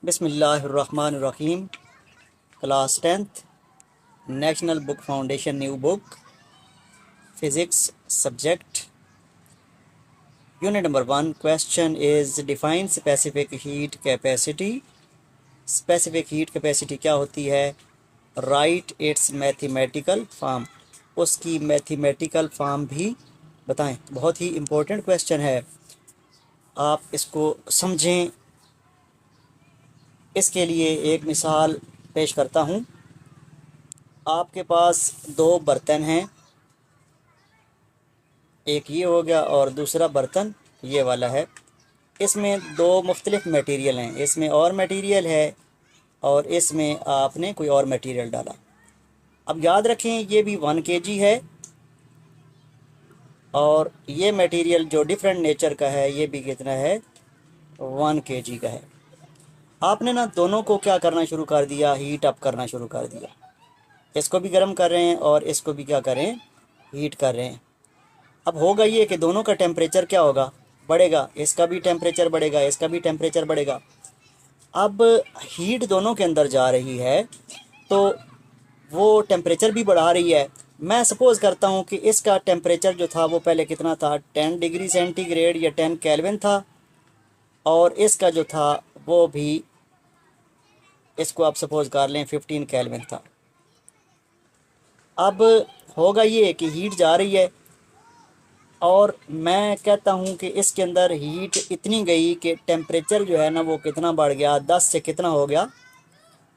बिस्मिल्लाहिर्रहमानिर्रहीम। Class 10th, national book foundation, new book, physics subject, unit number 1। Question is define specific heat capacity. Specific heat capacity क्या होती है? Right it's mathematical form. उसकी mathematical form भी बताएं। बहुत ही important question है, आप इसको समझें। इसके लिए एक मिसाल पेश करता हूँ। आपके पास दो बर्तन हैं, एक ये हो गया और दूसरा बर्तन ये वाला है। इसमें दो मुख्तलिफ मटेरियल हैं, इसमें और मटेरियल है और इसमें आपने कोई और मटेरियल डाला। अब याद रखें, ये भी 1 kg है और ये मटेरियल जो डिफरेंट नेचर का है ये भी कितना है? 1 kg का है। आपने ना दोनों को क्या करना शुरू कर दिया? हीट अप करना शुरू कर दिया। इसको भी गर्म कर रहे हैं और इसको भी क्या करें? हीट कर रहे हैं। अब होगा ये कि दोनों का टेम्परेचर क्या होगा? बढ़ेगा। इसका भी टेम्परेचर बढ़ेगा, इसका भी टेम्परेचर बढ़ेगा। अब हीट दोनों के अंदर जा रही है तो वो टेम्परेचर भी बढ़ा रही है। मैं सपोज़ करता हूँ कि इसका टेम्परेचर जो था वो पहले कितना था? 10 डिग्री सेंटीग्रेड या 10 केल्विन था, और इसका जो था वो भी, इसको आप सपोज़ कर लें 15 केल्विन था। अब होगा ये कि हीट जा रही है और मैं कहता हूँ कि इसके अंदर हीट इतनी गई कि टेम्परेचर जो है ना वो कितना बढ़ गया? 10 से कितना हो गया?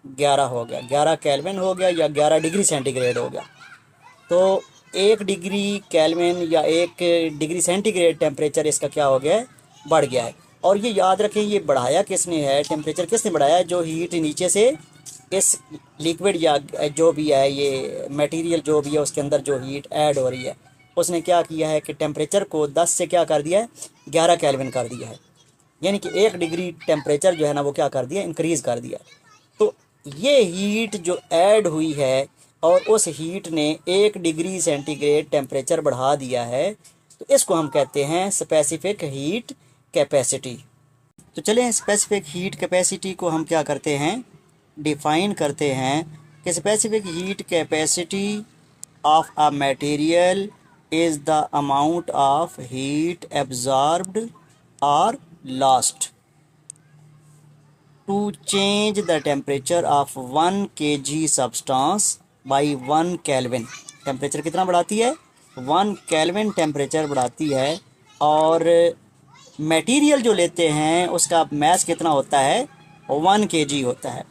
11 हो गया। 11 केल्विन हो गया या 11 डिग्री सेंटीग्रेड हो गया। तो 1 डिग्री केल्विन या 1 डिग्री सेंटीग्रेड टेम्परेचर इसका क्या हो गया है? बढ़ गया है। और ये याद रखें, ये बढ़ाया किसने है? टेम्परेचर किसने बढ़ाया है? जो हीट नीचे से इस लिक्विड या जो भी है, ये मटेरियल जो भी है, उसके अंदर जो हीट ऐड हो रही है, उसने क्या किया है कि टेम्परेचर को 10 से क्या कर दिया है? 11 केल्विन कर दिया है। यानी कि 1 डिग्री टेम्परेचर जो है ना वो क्या कर दिया? इंक्रीज़ कर दिया। तो ये हीट जो ऐड हुई है और उस हीट ने 1 डिग्री सेंटीग्रेड टेम्परेचर बढ़ा दिया है, तो इसको हम कहते हैं स्पेसिफिक हीट कैपेसिटी। तो चलें, स्पेसिफिक हीट कैपेसिटी को हम क्या करते हैं? डिफ़ाइन करते हैं कि specific heat capacity of a material is the amount of heat absorbed और lost to change the temperature of 1 kg substance by 1 Kelvin। Temperature कितना बढ़ाती है? 1 केल्विन टेम्परेचर बढ़ाती है। और मटेरियल जो लेते हैं उसका मैस कितना होता है? 1 kg होता है।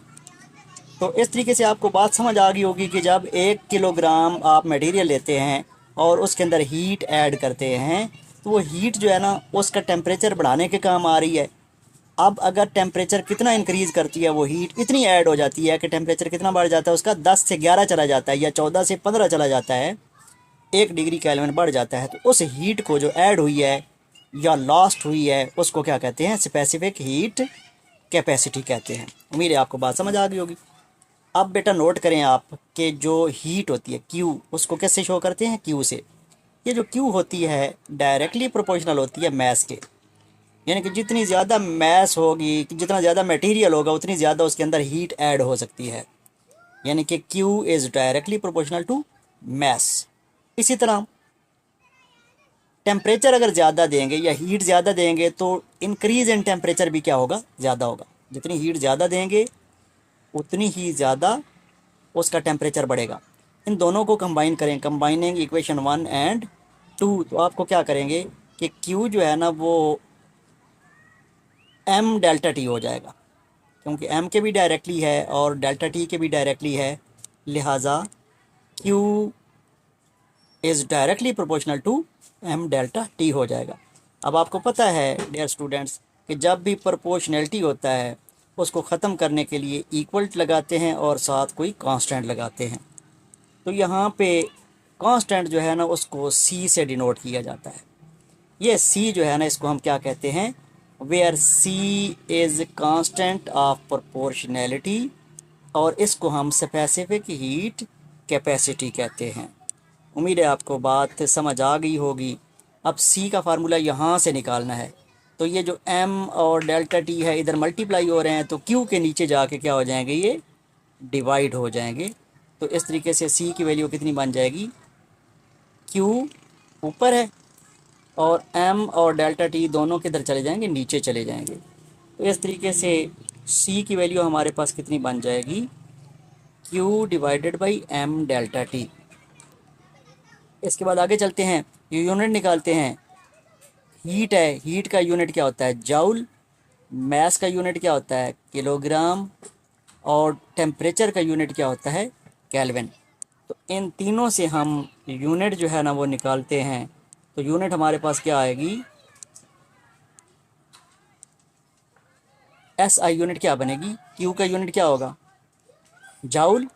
तो इस तरीके से आपको बात समझ आ गई होगी कि जब 1 किलोग्राम आप मटेरियल लेते हैं और उसके अंदर हीट ऐड करते हैं तो वो हीट जो है ना उसका टेम्परेचर बढ़ाने के काम आ रही है। अब अगर टेम्परेचर कितना इंक्रीज़ करती है वो हीट इतनी ऐड हो जाती है कि टेम्परेचर कितना बढ़ जाता है उसका? 10 से 11 चला जाता है या 14 से 15 चला जाता है। 1 डिग्री केल्विन बढ़ जाता है। तो उस हीट को जो ऐड हुई है या लॉस्ट हुई है उसको क्या कहते हैं? स्पेसिफिक हीट कैपेसिटी कहते हैं। उम्मीद है आपको बात समझ आ गई होगी। अब बेटा नोट करें आप कि जो हीट होती है क्यू, उसको कैसे शो करते हैं? क्यू से। ये जो क्यू होती है डायरेक्टली प्रोपोर्शनल होती है मैस के। यानी कि जितनी ज़्यादा मैस होगी, जितना ज़्यादा मटेरियल होगा, उतनी ज़्यादा उसके अंदर हीट ऐड हो सकती है। यानी कि Q is directly proportional to mass. इसी तरह टेम्परेचर अगर ज़्यादा देंगे या हीट ज़्यादा देंगे तो इंक्रीज़ इन टेम्परेचर भी क्या होगा? ज़्यादा होगा। जितनी हीट ज़्यादा देंगे उतनी ही ज़्यादा उसका टेम्परेचर बढ़ेगा। इन दोनों को कंबाइन करें, कंबाइनिंग इक्वेशन 1 एंड 2, तो आपको क्या करेंगे कि Q जो है ना वो M डेल्टा T हो जाएगा, क्योंकि M के भी डायरेक्टली है और डेल्टा T के भी डायरेक्टली है, लिहाजा Q is directly proportional to M delta T हो जाएगा। अब आपको पता है डियर स्टूडेंट्स कि जब भी प्रोपोर्शनैलिटी होता है उसको ख़त्म करने के लिए इक्वल लगाते हैं और साथ कोई कांस्टेंट लगाते हैं। तो यहाँ पे कांस्टेंट जो है ना उसको C से डिनोट किया जाता है। ये C जो है ना इसको हम क्या कहते हैं? Where C is constant of proportionality, और इसको हम स्पेसिफिक हीट कैपेसिटी कहते हैं। उम्मीद है आपको बात समझ आ गई होगी। अब C का फार्मूला यहाँ से निकालना है। तो ये जो m और डेल्टा t है इधर मल्टीप्लाई हो रहे हैं, तो q के नीचे जाके क्या हो जाएंगे, ये डिवाइड हो जाएंगे। तो इस तरीके से c की वैल्यू कितनी बन जाएगी, q ऊपर है और m और डेल्टा t दोनों किधर चले जाएंगे, नीचे चले जाएंगे। तो इस तरीके से c की वैल्यू हमारे पास कितनी बन जाएगी, q divided by m delta t। इसके बाद आगे चलते हैं, ये यूनिट निकालते हैं। हीट है, हीट का यूनिट क्या होता है, जाउल। मैस का यूनिट क्या होता है, किलोग्राम। और टेम्परेचर का यूनिट क्या होता है, केल्विन। तो इन तीनों से हम यूनिट जो है ना वो निकालते हैं। तो यूनिट हमारे पास क्या आएगी, एस आई यूनिट क्या बनेगी, क्यू का यूनिट क्या होगा, जाउल।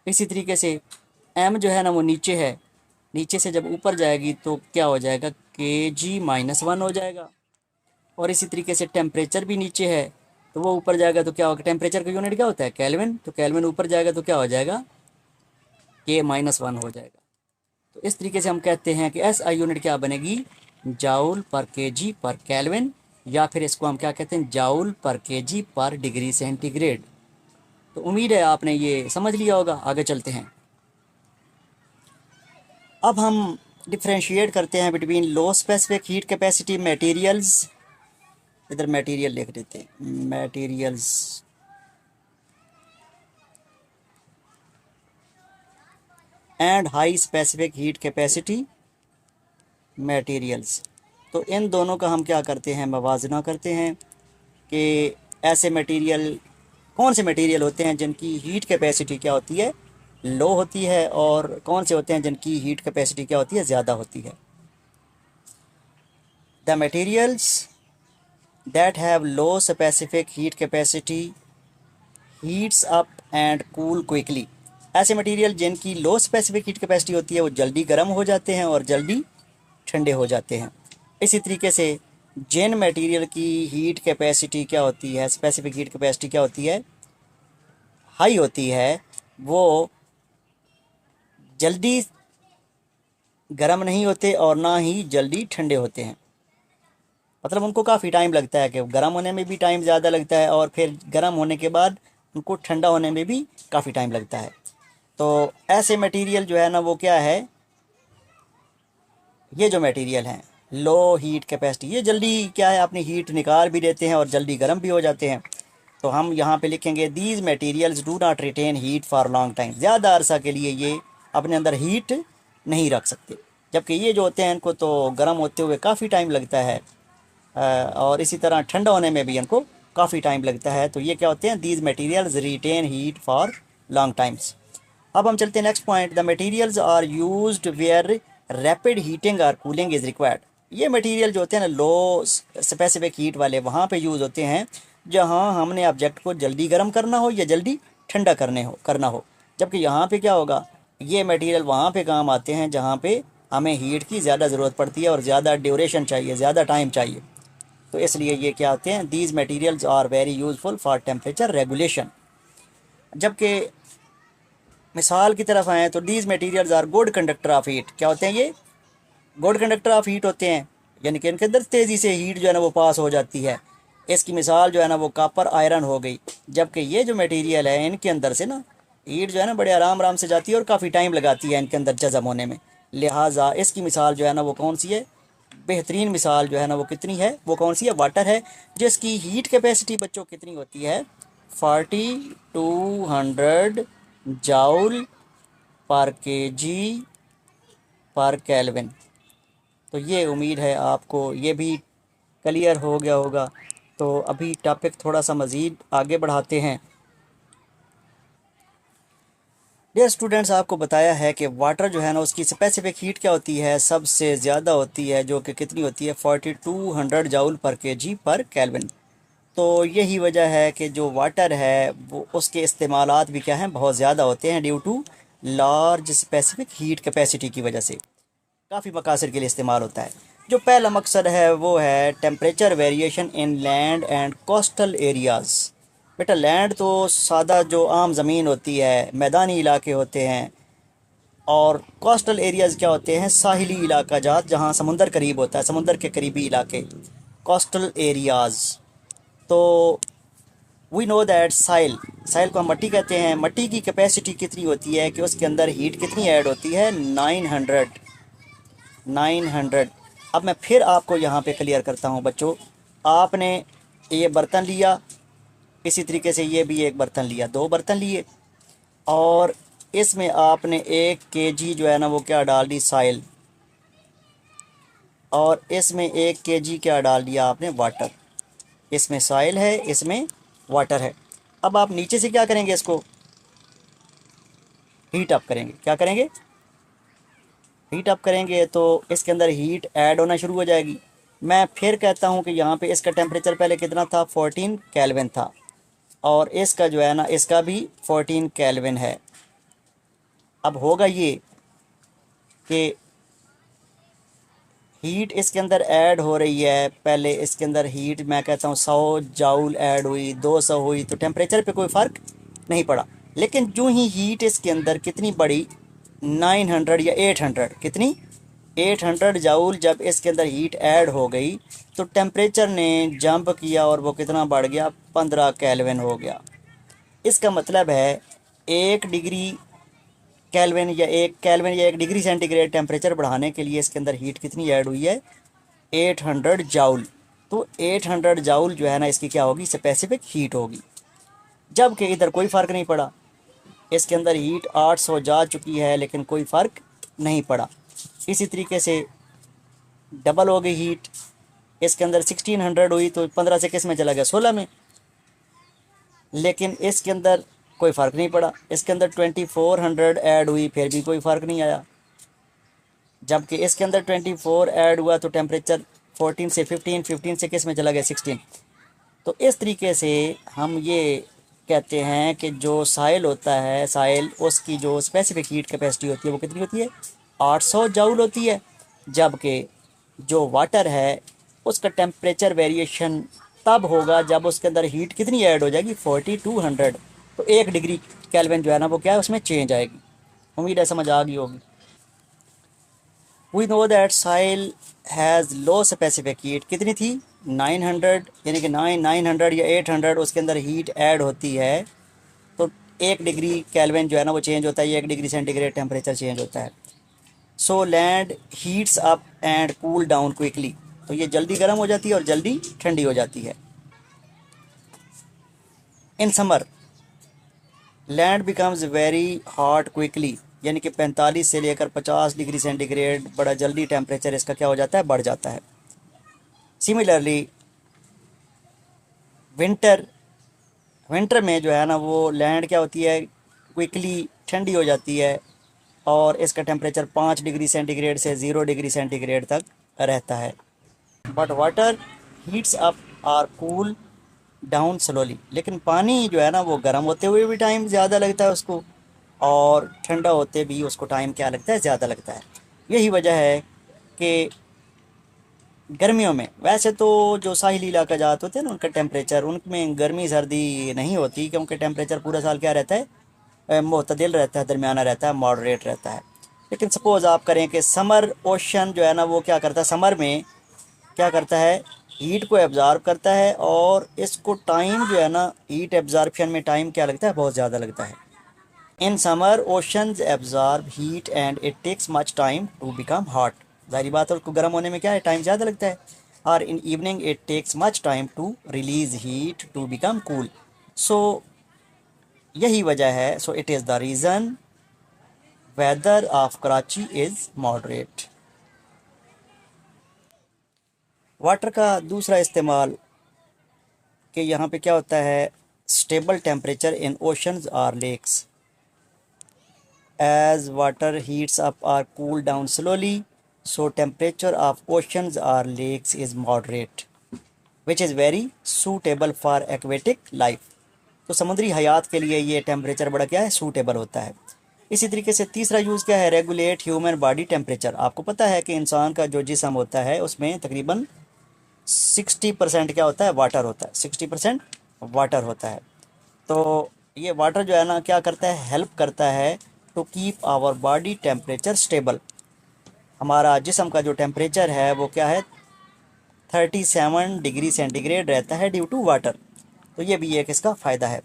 इसी तरीके से एम जो है ना वो नीचे है, नीचे से जब ऊपर जाएगी तो क्या हो जाएगा, kg-1 हो जाएगा। और इसी तरीके से टेम्परेचर भी नीचे है, तो वो ऊपर जाएगा तो क्या होगा, टेम्परेचर का यूनिट क्या होता है, केल्विन। तो केल्विन ऊपर जाएगा तो क्या हो जाएगा, K-1 हो जाएगा। तो इस तरीके से हम कहते हैं कि एस आई यूनिट क्या बनेगी, जाउल पर kg पर केल्विन, या फिर इसको हम क्या कहते हैं, जाउल पर kg पर डिग्री सेंटीग्रेड। तो उम्मीद है आपने ये समझ लिया होगा। आगे चलते हैं। अब हम डिफ्रेंशिएट करते हैं बिटवीन लो स्पेसिफिक हीट कैपेसिटी मटेरियल्स, इधर मटेरियल लिख देते हैं, materials, and high specific heat capacity materials. तो इन दोनों का हम क्या करते हैं, मवाजना करते हैं कि ऐसे मटेरियल, कौन से मटेरियल होते हैं जिनकी हीट कैपेसिटी क्या होती है, लो होती है, और कौन से होते हैं जिनकी हीट कैपेसिटी क्या होती है, ज़्यादा होती है। The materials that have low specific heat capacity heats up and cool quickly. ऐसे मटेरियल जिनकी लो स्पेसिफिक हीट कैपेसिटी होती है वो जल्दी गर्म हो जाते हैं और जल्दी ठंडे हो जाते हैं। इसी तरीके से जिन मटेरियल की हीट कैपेसिटी क्या होती है, स्पेसिफिक हीट कैपेसिटी क्या होती है, हाई होती है, वो जल्दी गर्म नहीं होते और ना ही जल्दी ठंडे होते हैं। मतलब उनको काफ़ी टाइम लगता है, कि गर्म होने में भी टाइम ज़्यादा लगता है और फिर गर्म होने के बाद उनको ठंडा होने में भी काफ़ी टाइम लगता है। तो ऐसे मटेरियल जो है ना वो क्या है, ये जो मटेरियल हैं लो हीट कैपेसिटी, ये जल्दी क्या है, अपनी हीट निकाल भी देते हैं और जल्दी गर्म भी हो जाते हैं। तो हम यहाँ पे लिखेंगे these materials do not retain heat for long time. ज़्यादा अरसा के लिए ये अपने अंदर हीट नहीं रख सकते, जबकि ये जो होते हैं इनको तो गर्म होते हुए काफ़ी टाइम लगता है, और इसी तरह ठंडा होने में भी इनको काफ़ी टाइम लगता है। तो ये क्या होते हैं, these materials retain heat for long times. अब हम चलते हैं next point, the materials are used where rapid heating और कूलिंग इज़ रिक्वायर्ड। ये मटेरियल जो होते हैं ना लो स्पेसिफिक हीट वाले, वहाँ पे यूज़ होते हैं जहाँ हमने ऑब्जेक्ट को जल्दी गर्म करना हो या जल्दी ठंडा करना हो। जबकि यहाँ पे क्या होगा, ये मटेरियल वहाँ पे काम आते हैं जहाँ पे हमें हीट की ज़्यादा ज़रूरत पड़ती है और ज़्यादा ड्यूरेशन चाहिए, ज़्यादा टाइम चाहिए। तो इसलिए ये क्या होते हैं, these materials are very useful for temperature regulation. जबकि मिसाल की तरफ आएँ तो these materials are good conductor of heat. क्या होते हैं ये, गुड कंडक्टर ऑफ हीट होते हैं, यानी कि इनके अंदर तेज़ी से हीट जो है ना वो पास हो जाती है। इसकी मिसाल जो है ना वो कॉपर आयरन हो गई। जबकि ये जो मटेरियल है इनके अंदर से ना हीट जो है ना बड़े आराम आराम से जाती है और काफ़ी टाइम लगाती है इनके अंदर जज़ब होने में। लिहाजा इसकी मिसाल जो है ना वो कौन सी है, बेहतरीन मिसाल जो है ना वो कितनी है, वो कौन सी है, वाटर है, जिसकी हीट कैपेसिटी बच्चों कितनी होती है, 4200 जाउल पर केजी पर केल्विन। तो ये उम्मीद है आपको ये भी क्लियर हो गया होगा। तो अभी टॉपिक थोड़ा सा मज़ीद आगे बढ़ाते हैं। डियर स्टूडेंट्स, आपको बताया है कि वाटर जो है ना उसकी स्पेसिफिक हीट क्या होती है, सबसे ज़्यादा होती है, जो कि कितनी होती है, 4200 जाउल पर केजी पर केल्विन। तो यही वजह है कि जो वाटर है वो उसके इस्तेमालात भी क्या हैं, बहुत ज़्यादा होते हैं, due to large specific heat capacity की वजह से काफ़ी मकासद के लिए इस्तेमाल होता है। जो पहला मकसद है वो है temperature variation in land and coastal areas. बेटा लैंड तो सादा जो आम ज़मीन होती है, मैदानी इलाके होते हैं, और कोस्टल एरियाज़ क्या होते हैं, साहिली इलाका जात जहाँ समुंदर करीब होता है, समुंदर के करीबी इलाके, कोस्टल एरियाज़। तो वी नो दैट साइल, साइल को हम मट्टी कहते हैं। मट्टी की कैपेसिटी कितनी होती है कि उसके अंदर हीट कितनी ऐड होती है, 900। 900। अब मैं फिर आपको यहाँ पे क्लियर करता हूँ बच्चों। आपने ये बर्तन लिया, इसी तरीके से ये भी एक बर्तन लिया, दो बर्तन लिए, और इसमें आपने 1 kg जो है ना वो क्या डाल दी, साइल, और इसमें 1 kg क्या डाल दिया आपने, वाटर। इसमें साइल है, इसमें वाटर है। अब आप नीचे से क्या करेंगे, इसको हीट अप करेंगे। क्या करेंगे, हीट अप करेंगे तो इसके अंदर हीट ऐड होना शुरू हो जाएगी। मैं फिर कहता हूँ कि यहाँ पे इसका टेम्परेचर पहले कितना था, 14 केल्विन था, और इसका जो है ना इसका भी 14 केल्विन है। अब होगा ये कि हीट इसके अंदर ऐड हो रही है। पहले इसके अंदर हीट मैं कहता हूँ 100 जाउल ऐड हुई, 200 हुई, तो टेम्परेचर पे कोई फ़र्क नहीं पड़ा। लेकिन जो ही हीट इसके अंदर कितनी बढ़ी, 900 या 800, कितनी, 800 जाउल जब इसके अंदर हीट ऐड हो गई तो टेम्परेचर ने जंप किया और वो कितना बढ़ गया, 15 केल्विन हो गया। इसका मतलब है 1 डिग्री केल्विन या 1 केल्विन या 1 डिग्री सेंटीग्रेड टेम्परेचर बढ़ाने के लिए इसके अंदर हीट कितनी ऐड हुई है, 800 जाउल। तो 800 जाउल जो है ना इसकी क्या होगी, स्पेसिफिक हीट होगी। जबकि इधर कोई फ़र्क नहीं पड़ा, इसके अंदर हीट 800 जा चुकी है लेकिन कोई फ़र्क नहीं पड़ा। इसी तरीके से डबल हो गई हीट, इसके अंदर 1600 हुई तो 15 से किस में चला गया, 16 में। लेकिन इसके अंदर कोई फ़र्क नहीं पड़ा, इसके अंदर 2400 ऐड हुई, फिर भी कोई फ़र्क नहीं आया। जबकि इसके अंदर 24 ऐड हुआ तो टेम्परेचर 14 से 15, 15 से किस में चला गया, 16। तो इस तरीके से हम ये कहते हैं कि जो साइल होता है, साइल उसकी जो स्पेसिफिक हीट कैपेसिटी होती है वो कितनी होती है, 800 जाउल होती है। जबकि जो वाटर है उसका टेम्परेचर वेरिएशन तब होगा जब उसके अंदर हीट कितनी ऐड हो जाएगी, 4200। तो 1 डिग्री केल्विन जो है ना वो क्या है, उसमें चेंज आएगी। उम्मीद है समझ आ गई होगी। We know that soil has low specific heat, कितनी थी, 900, यानी कि 900 या 800 उसके अंदर हीट ऐड होती है। तो 1 डिग्री केल्विन जो है ना वो चेंज होता है, 1 डिग्री सेंटीग्रेड टेम्परेचर चेंज होता है। So land heats up and cool down quickly, तो ये जल्दी गर्म हो जाती है और जल्दी ठंडी हो जाती है। In summer land becomes very hot quickly, यानी कि 45 से लेकर 50 डिग्री सेंटीग्रेड बड़ा जल्दी टेम्परेचर इसका क्या हो जाता है, बढ़ जाता है। सिमिलरली विंटर, विंटर में जो है ना वो लैंड क्या होती है, क्विकली ठंडी हो जाती है, और इसका टेम्परेचर 5 डिग्री सेंटीग्रेड से 0 डिग्री सेंटीग्रेड तक रहता है। But water heats up or cool down slowly, लेकिन पानी जो है ना वो गर्म होते हुए भी टाइम ज़्यादा लगता है उसको, और ठंडा होते भी उसको टाइम क्या लगता है, ज़्यादा लगता है। यही वजह है कि गर्मियों में, वैसे तो जो साहिली इलाका जात होते हैं ना उनका टेम्परेचर, उनमें गर्मी सर्दी नहीं होती, क्योंकि टेम्परेचर पूरा साल क्या रहता है, मुतदिल रहता है, दरमियाना रहता है, मॉडरेट रहता है। लेकिन सपोज़ आप करें कि समर ओशन जो है ना वो क्या करता है, समर में क्या करता है, हीट को एब्ज़ॉर्ब करता है, और इसको टाइम जो है ना हीट एब्ज़ॉर्प्शन में टाइम क्या लगता है, बहुत ज़्यादा लगता है। In summer oceans absorb heat and it takes much time to become hot, ज़ाहिर बात है उसको गर्म होने में क्या है, टाइम ज़्यादा लगता है। और in evening it takes much time to release heat to become cool. So यही वजह है, so it is the reason weather of Karachi is moderate. Water का दूसरा इस्तेमाल कि यहाँ पे क्या होता है, स्टेबल टेम्परेचर इन ओशंस और lakes, as water heats up or cool down slowly, so temperature of oceans or lakes is moderate, which is very suitable for aquatic life। तो समुद्री हयात के लिए ये टेम्परेचर बड़ा क्या है, सूटेबल होता है। इसी तरीके से तीसरा यूज़ क्या है, रेगुलेट ह्यूमन बॉडी टेम्परेचर। आपको पता है कि इंसान का जो जिस्म होता है उसमें तकरीबन 60% क्या होता है, वाटर होता है, 60% वाटर होता है। तो ये वाटर जो है ना क्या करता है, हेल्प करता है to keep our body temperature stable. हमारा जिस्म का जो टेम्परेचर है वो क्या है, 37 डिग्री सेंटीग्रेड रहता है ड्यू टू वाटर। तो ये भी एक इसका फ़ायदा है।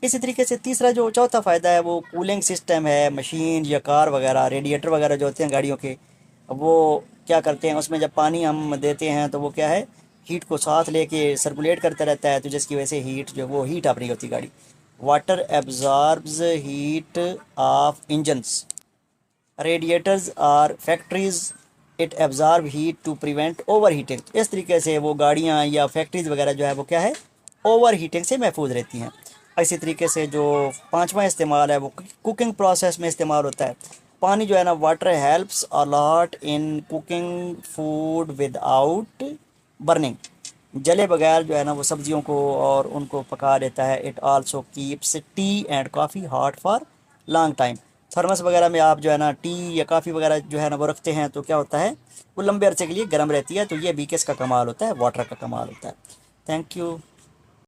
इसी तरीके से तीसरा जो चौथा फ़ायदा है वो कूलिंग सिस्टम है। मशीन या कार वगैरह, रेडिएटर वगैरह जो होते हैं गाड़ियों के, वो क्या करते हैं, उसमें जब पानी हम देते हैं तो वो क्या है, हीट को साथ लेके सर्कुलेट करता रहता है, तो जिसकी वजह से हीट जो वो हीट अप नहीं होती गाड़ी। Water absorbs heat of engines, radiators or factories, it absorb heat to prevent overheating. इस तरीके से वो गाड़ियाँ या फैक्ट्रीज वगैरह जो है वो क्या है, ओवर हीटिंग से महफूज रहती हैं। इसी तरीके से जो पांचवा इस्तेमाल है वो कुकिंग प्रोसेस में इस्तेमाल होता है। पानी जो है ना, water helps a lot in cooking food without burning. जले बगैर जो है ना वो सब्जियों को और उनको पका देता है। It also keeps T and coffee hot for long time. Thermos वगैरह में आप जो है ना टी या कॉफ़ी वगैरह जो है ना वो रखते हैं, तो क्या होता है, वो लंबे अरसे के लिए गर्म रहती है। तो ये भी किसका कमाल होता है, वाटर का कमाल होता है। Thank you.